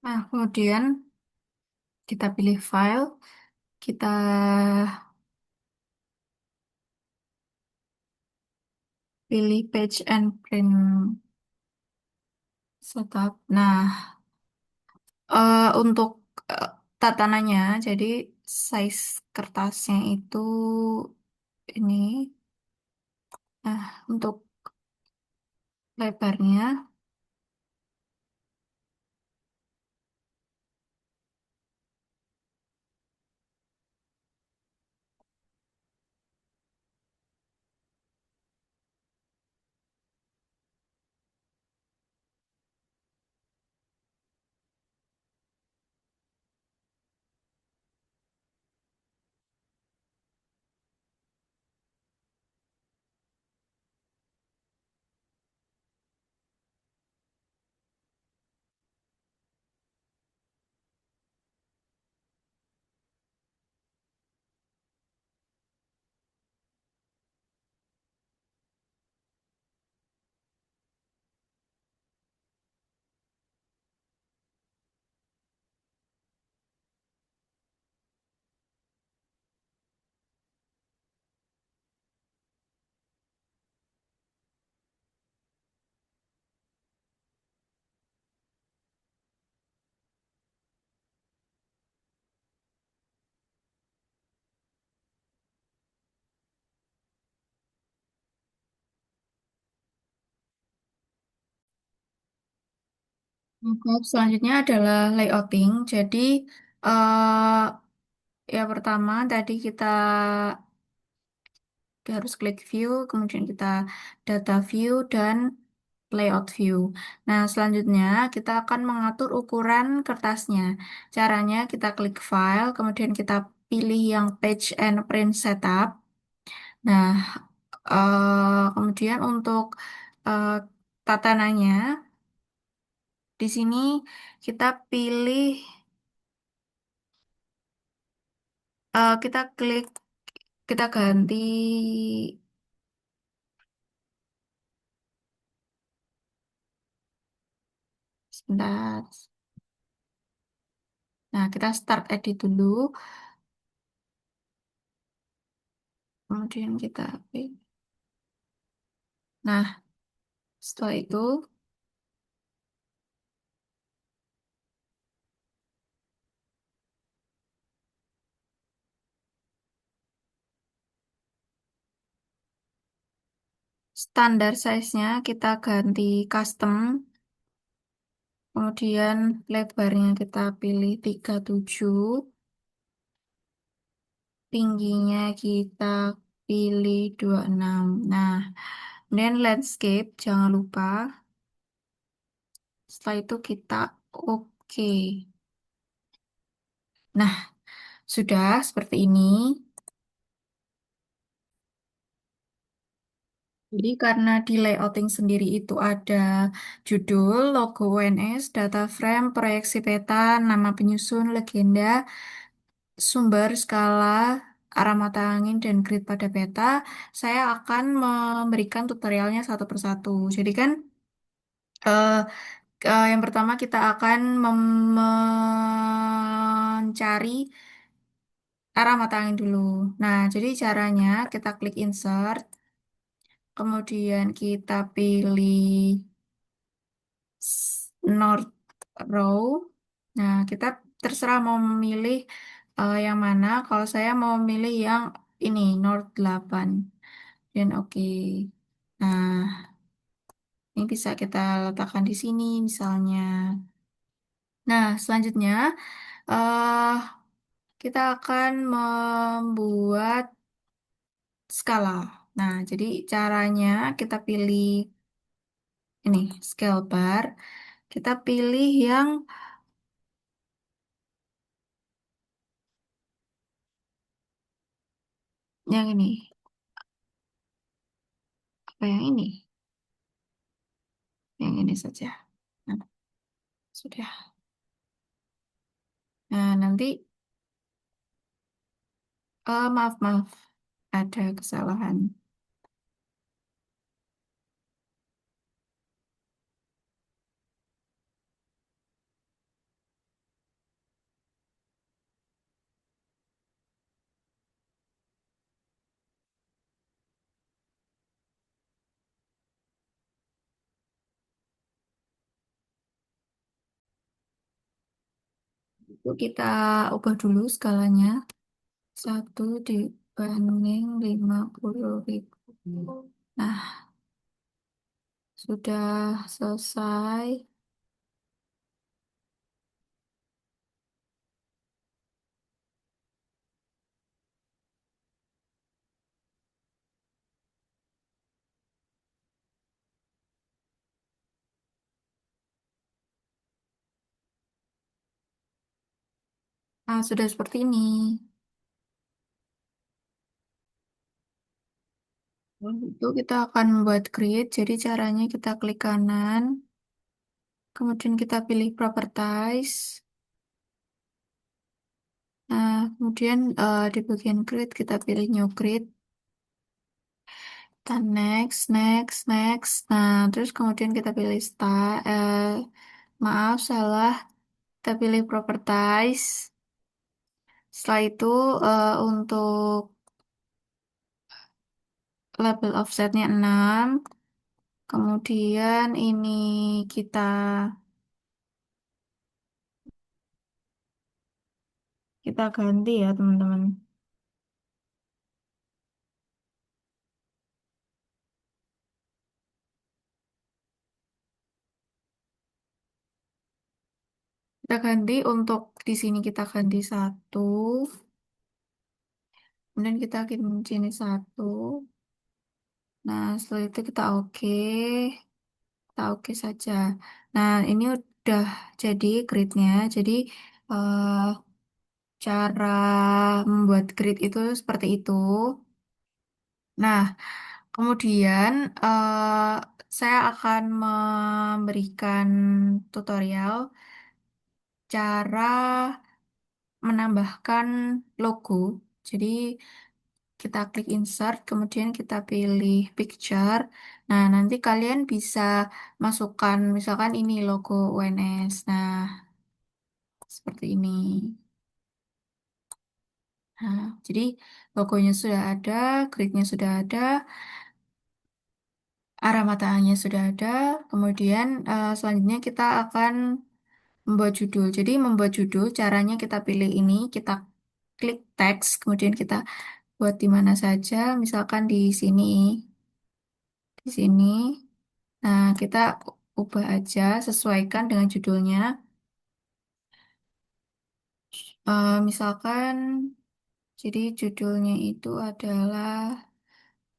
Nah, kemudian kita pilih file, kita pilih page and print setup. Nah, untuk eh, tatanannya, jadi size kertasnya itu ini. Nah, untuk lebarnya, untuk selanjutnya adalah layouting. Jadi, ya pertama tadi kita harus klik view, kemudian kita data view dan layout view. Nah, selanjutnya kita akan mengatur ukuran kertasnya. Caranya kita klik file, kemudian kita pilih yang page and print setup. Nah, kemudian untuk eh, tatanannya, di sini kita pilih, kita klik, kita ganti, sebentar. Nah, kita start edit dulu, kemudian kita pilih. Nah, setelah itu standar size-nya kita ganti custom, kemudian lebarnya kita pilih 37, tingginya kita pilih 26. Nah, kemudian landscape jangan lupa. Setelah itu kita oke. Nah, sudah seperti ini. Jadi karena di layouting sendiri itu ada judul, logo UNS, data frame, proyeksi peta, nama penyusun, legenda, sumber, skala, arah mata angin, dan grid pada peta, saya akan memberikan tutorialnya satu persatu. Jadi kan eh, yang pertama kita akan mencari arah mata angin dulu. Nah, jadi caranya kita klik insert, kemudian kita pilih North Row. Nah, kita terserah mau memilih yang mana. Kalau saya mau memilih yang ini, North 8. Dan oke. Nah, ini bisa kita letakkan di sini misalnya. Nah, selanjutnya eh kita akan membuat skala. Nah, jadi caranya kita pilih ini, scale bar. Kita pilih yang ini. Apa yang ini? Yang ini saja. Nah, sudah. Nah, nanti, maaf, maaf. Ada kesalahan. Itu kita ubah dulu skalanya. 1 dibanding 50.000. Nah, sudah selesai. Nah, sudah seperti ini. Itu kita akan membuat grid. Jadi caranya kita klik kanan, kemudian kita pilih properties. Nah, kemudian di bagian grid kita pilih new grid. Dan next, next, next. Nah, terus kemudian kita pilih style. Maaf, salah. Kita pilih properties. Setelah itu untuk label offsetnya 6. Kemudian ini kita kita ganti ya, teman-teman. Kita ganti untuk di sini kita ganti 1. Kemudian kita ganti sini 1. Nah, setelah itu kita oke. Kita oke saja. Nah, ini udah jadi gridnya. Jadi eh, cara membuat grid itu seperti itu. Nah, kemudian saya akan memberikan tutorial cara menambahkan logo. Jadi kita klik insert, kemudian kita pilih picture. Nah, nanti kalian bisa masukkan misalkan ini logo UNS. Nah, seperti ini. Nah, jadi logonya sudah ada, gridnya sudah ada, arah matanya sudah ada. Kemudian selanjutnya kita akan membuat judul. Jadi membuat judul, caranya kita pilih ini, kita klik teks, kemudian kita buat di mana saja, misalkan di sini, di sini. Nah, kita ubah aja, sesuaikan dengan judulnya. Misalkan, jadi judulnya itu adalah,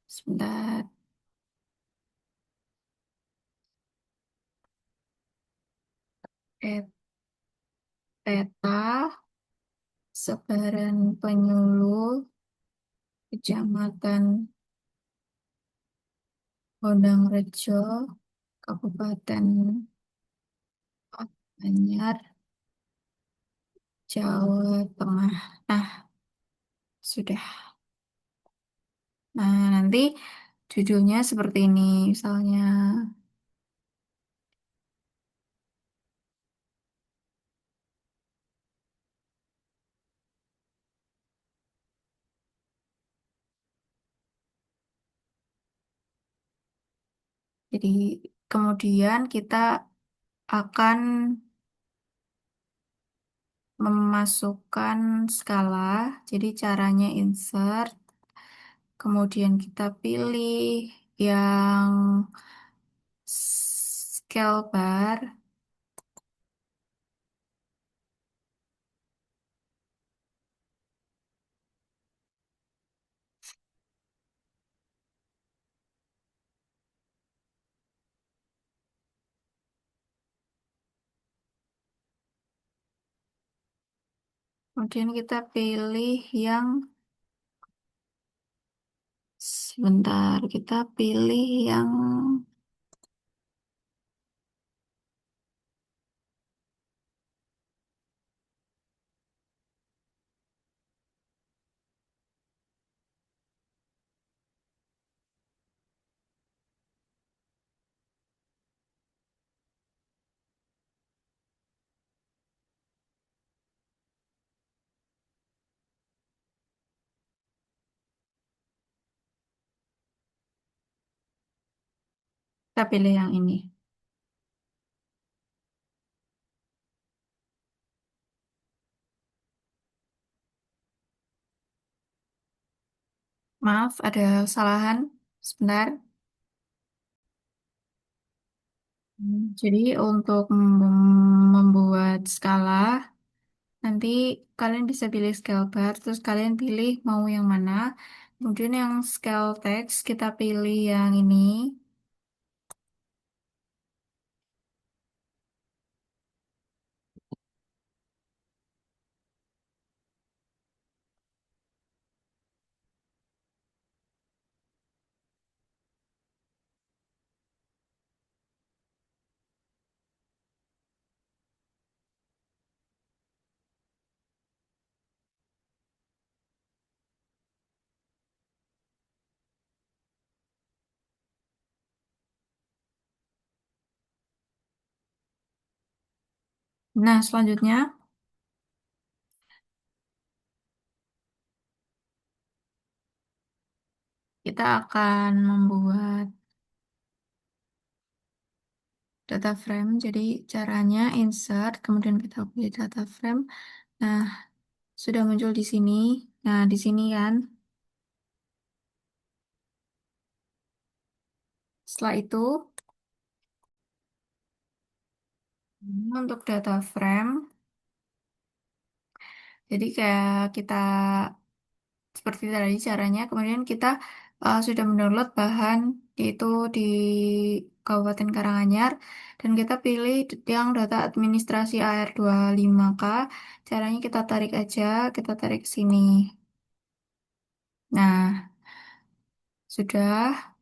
sebentar, peta Sebaran penyuluh Kecamatan Bonang Rejo, Kabupaten Anyar, Jawa Tengah. Nah, sudah. Nah, nanti judulnya seperti ini, misalnya. Jadi, kemudian kita akan memasukkan skala. Jadi, caranya insert, kemudian kita pilih yang scale bar. Kemudian kita pilih yang sebentar, kita pilih yang kita pilih yang ini. Maaf, ada kesalahan. Sebentar. Jadi untuk membuat skala, nanti kalian bisa pilih scale bar, terus kalian pilih mau yang mana. Kemudian yang scale text, kita pilih yang ini. Nah, selanjutnya kita akan membuat data frame. Jadi caranya insert, kemudian kita pilih data frame. Nah, sudah muncul di sini. Nah, di sini kan. Setelah itu, untuk data frame, jadi kayak kita seperti tadi caranya, kemudian kita sudah mendownload bahan yaitu di Kabupaten Karanganyar dan kita pilih yang data administrasi AR25K. Caranya kita tarik aja, kita tarik ke sini. Nah, sudah.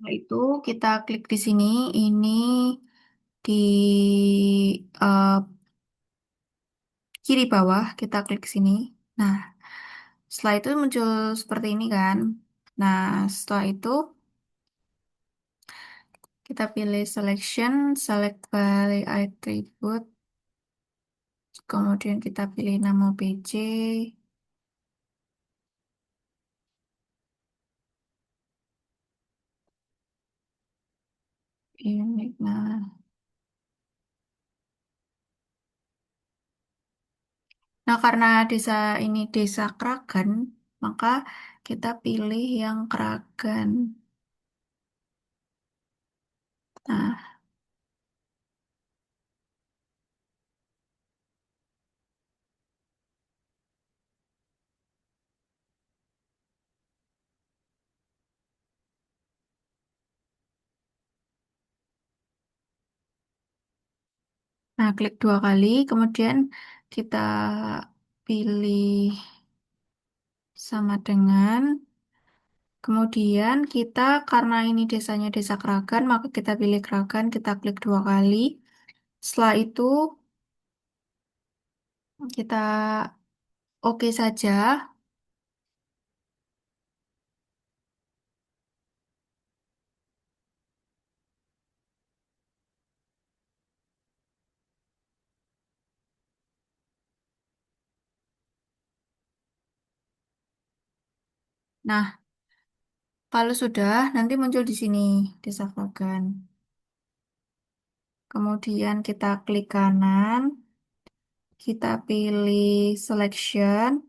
Setelah itu kita klik di sini, ini di eh, kiri bawah, kita klik sini. Nah, setelah itu muncul seperti ini kan. Nah, setelah itu kita pilih selection, select by attribute, kemudian kita pilih nama PJ, unique. Nah, karena desa ini desa Kragan, maka kita pilih yang Kragan. Nah, Nah, klik dua kali, kemudian kita pilih sama dengan, kemudian kita karena ini desanya desa Kragan, maka kita pilih Kragan, kita klik dua kali. Setelah itu kita oke saja. Nah, kalau sudah, nanti muncul di sini desa Kragan. Kemudian kita klik kanan, kita pilih selection,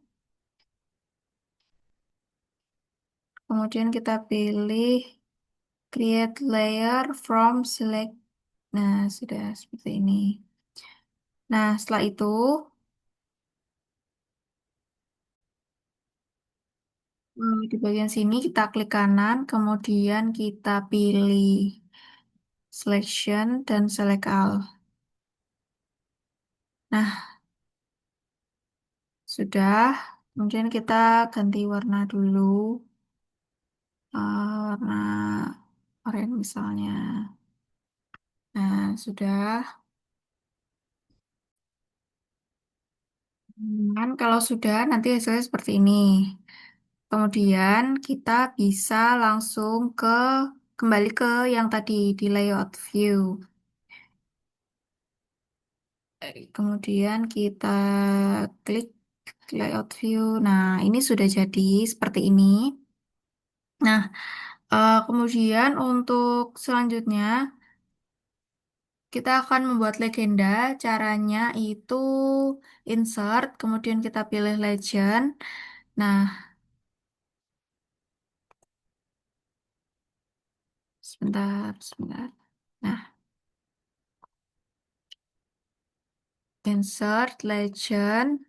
kemudian kita pilih create layer from select. Nah, sudah seperti ini. Nah, setelah itu di bagian sini kita klik kanan, kemudian kita pilih selection dan select all. Nah, sudah. Kemudian kita ganti warna dulu. Warna oranye misalnya. Nah, sudah. Kalau sudah, nanti hasilnya seperti ini. Kemudian kita bisa langsung kembali ke yang tadi di layout view. Kemudian kita klik layout view. Nah, ini sudah jadi seperti ini. Nah, kemudian untuk selanjutnya kita akan membuat legenda. Caranya itu insert, kemudian kita pilih legend. Nah, sebentar, sebentar. Nah, insert legend.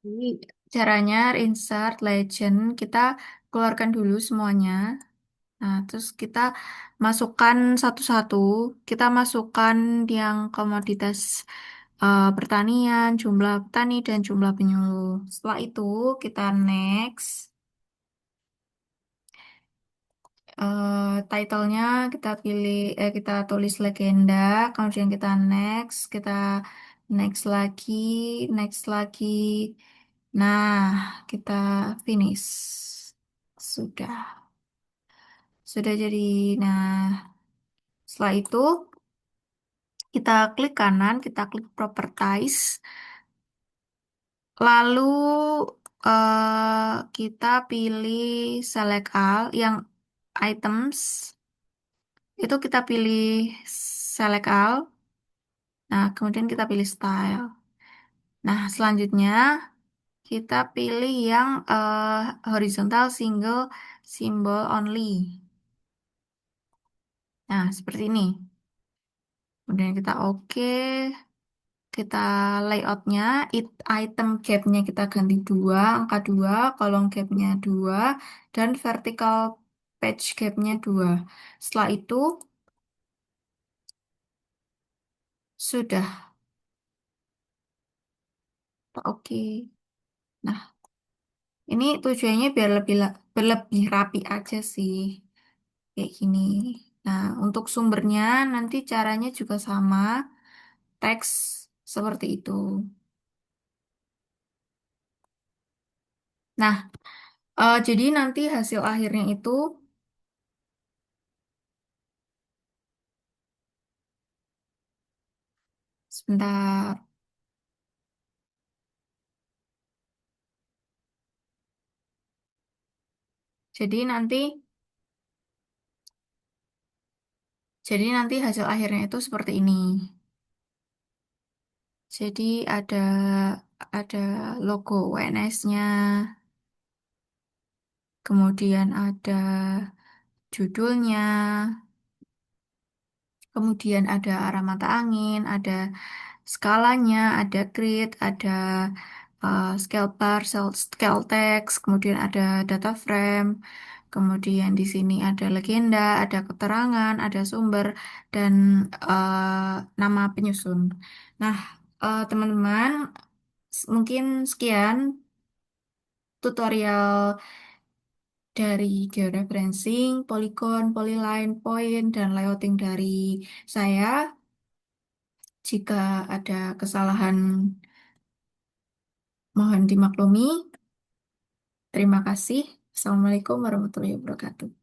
Jadi caranya insert legend, kita keluarkan dulu semuanya. Nah, terus kita masukkan satu-satu. Kita masukkan yang komoditas pertanian, jumlah petani, dan jumlah penyuluh. Setelah itu kita next. Title-nya kita pilih, kita tulis legenda, kemudian kita next lagi, next lagi. Nah, kita finish. Sudah jadi. Nah, setelah itu kita klik kanan, kita klik properties, lalu kita pilih select all yang items, itu kita pilih select all. Nah, kemudian kita pilih style. Nah, selanjutnya kita pilih yang horizontal single symbol only. Nah, seperti ini. Kemudian kita oke. Kita layoutnya, item gapnya kita ganti 2, angka 2, kolom gapnya 2, dan vertical page gapnya 2. Setelah itu, sudah. Oke. Nah, ini tujuannya biar lebih rapi aja sih. Kayak gini. Nah, untuk sumbernya nanti caranya juga sama. Teks seperti itu. Nah, jadi nanti hasil akhirnya itu sebentar. Jadi nanti jadi nanti hasil akhirnya itu seperti ini. Jadi ada logo WNS-nya, kemudian ada judulnya, kemudian ada arah mata angin, ada skalanya, ada grid, ada scale bar, scale text, kemudian ada data frame, kemudian di sini ada legenda, ada keterangan, ada sumber, dan nama penyusun. Nah, teman-teman, mungkin sekian tutorial dari georeferencing, polygon, polyline, point, dan layouting dari saya. Jika ada kesalahan, mohon dimaklumi. Terima kasih. Assalamualaikum warahmatullahi wabarakatuh.